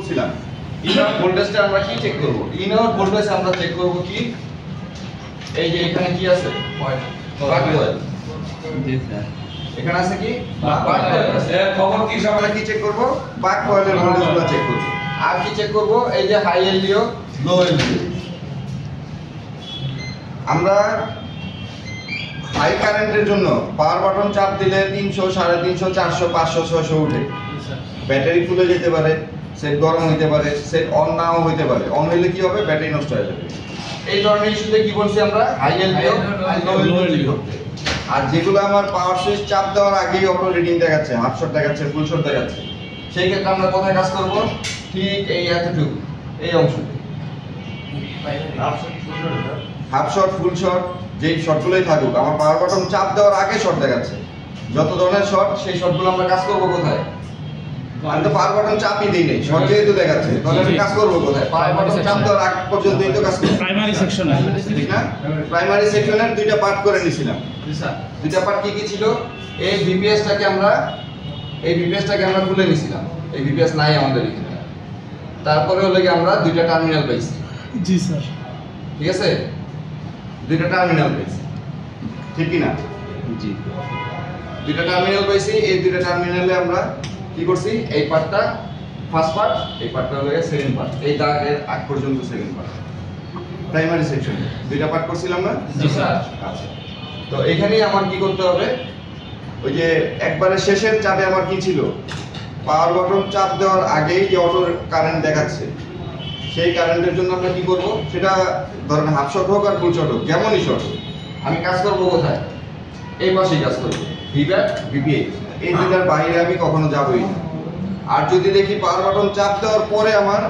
বলছিলাম ইনআউট ভোল্টেজটা আমরা কি চেক করব? ইনআউট ভোল্টেজ আমরা চেক করব কি, এই যে এখানে কি আছে, বাক কয়েল। জি স্যার, এখানে আছে কি বাক কয়েল আছে। খবর কি আমরা কি চেক করব? বাক কয়েলের ভোল্টেজগুলো চেক করব। আর কি চেক করব? এই যে হাই এলডিও, লো এলডিও। আমরা হাই কারেন্টের জন্য পাওয়ার বাটন চাপ দিলে 300, 350, 400, 500, 600 উঠে। ব্যাটারি ফুলে যেতে পারে, সেট গরম হতে পারে, সেট অন নাও হতে পারে। অন হলে কি হবে? ব্যাটারি নষ্ট হয়ে যাবে। এই ধরনের ইস্যুতে কি বলছি আমরা? হাই এলডিও, লো এলডিও করতে। আর যেগুলো আমার পাওয়ার সুইচ চাপ দেওয়ার আগেই অটো রিডিং দেখাচ্ছে, হাফ শট দেখাচ্ছে, ফুল শট দেখাচ্ছে, সেই ক্ষেত্রে আমরা কোথায় কাজ করব? ঠিক এই এতটুকু, এই অংশটি। হাফ শট, ফুল শট, যেই শটগুলোই থাকুক, আমার পাওয়ার বাটন চাপ দেওয়ার আগে শট দেখাচ্ছে। যত ধরনের শট, সেই শটগুলো আমরা কাজ করব কোথায়? আমি তো পাওয়ার বাটন চাপই দিই নাই, শর্ট যেহেতু দেখাচ্ছে, তাহলে আমি কাজ করব কোথায়? পাওয়ার বাটন চাপ দেওয়ার আগ পর্যন্তই তো কাজ করব। প্রাইমারি সেকশনে, ঠিক না? প্রাইমারি সেকশনের দুইটা পার্ট করে নিছিলাম। জি স্যার। দুইটা পার্ট কি কি ছিল? এই ভিপিএসটাকে আমরা খুলে নিছিলাম। এই ভিপিএস নাই আমাদের এখানে। তারপরে হলো কি আমরা দুইটা টার্মিনাল পাইছি। জি স্যার। ঠিক আছে? দুইটা টার্মিনাল পাইছি। ঠিক কি না? জি। দুইটা টার্মিনাল পাইছি। এই দুইটা টার্মিনালে আমরা কি করছি? এই পার্টটা ফার্স্ট পার্ট, এই পার্টটা হলো সেকেন্ড পার্ট। এই দাগের আগ পর্যন্ত সেকেন্ড পার্ট। প্রাইমারি সেকশন দুইটা পার্ট করছিলাম না? জি স্যার। আচ্ছা, তো এখানেই আমার কি করতে হবে? ওই যে একবারে শেষের চাপে আমার কি ছিল? পাওয়ার বাটন চাপ দেওয়ার আগেই যে অটো কারেন্ট দেখাচ্ছে, সেই কারেন্টের জন্য আমরা কি করব? সেটা ধরেন হাফ শট হোক আর ফুল শট হোক, যেমনই শট হোক, আমি কাজ করব কোথায়? এই পাশেই কাজ করব। ভিব্যাক, ভিপিএইচ, এই দুটার বাইরে আমি কখনো যাবই না। আর যদি দেখি পাওয়ার বাটন চাপ দেওয়ার পরে আমার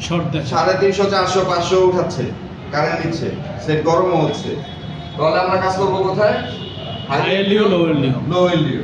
শর্ট 350, 400, 500 উঠাচ্ছে, কারেন্ট দিচ্ছে, সেট গরমও হচ্ছে, তাহলে আমরা কাজ করব কোথায়? হাই এলডিও, লো এলডিও। লো এলডিও।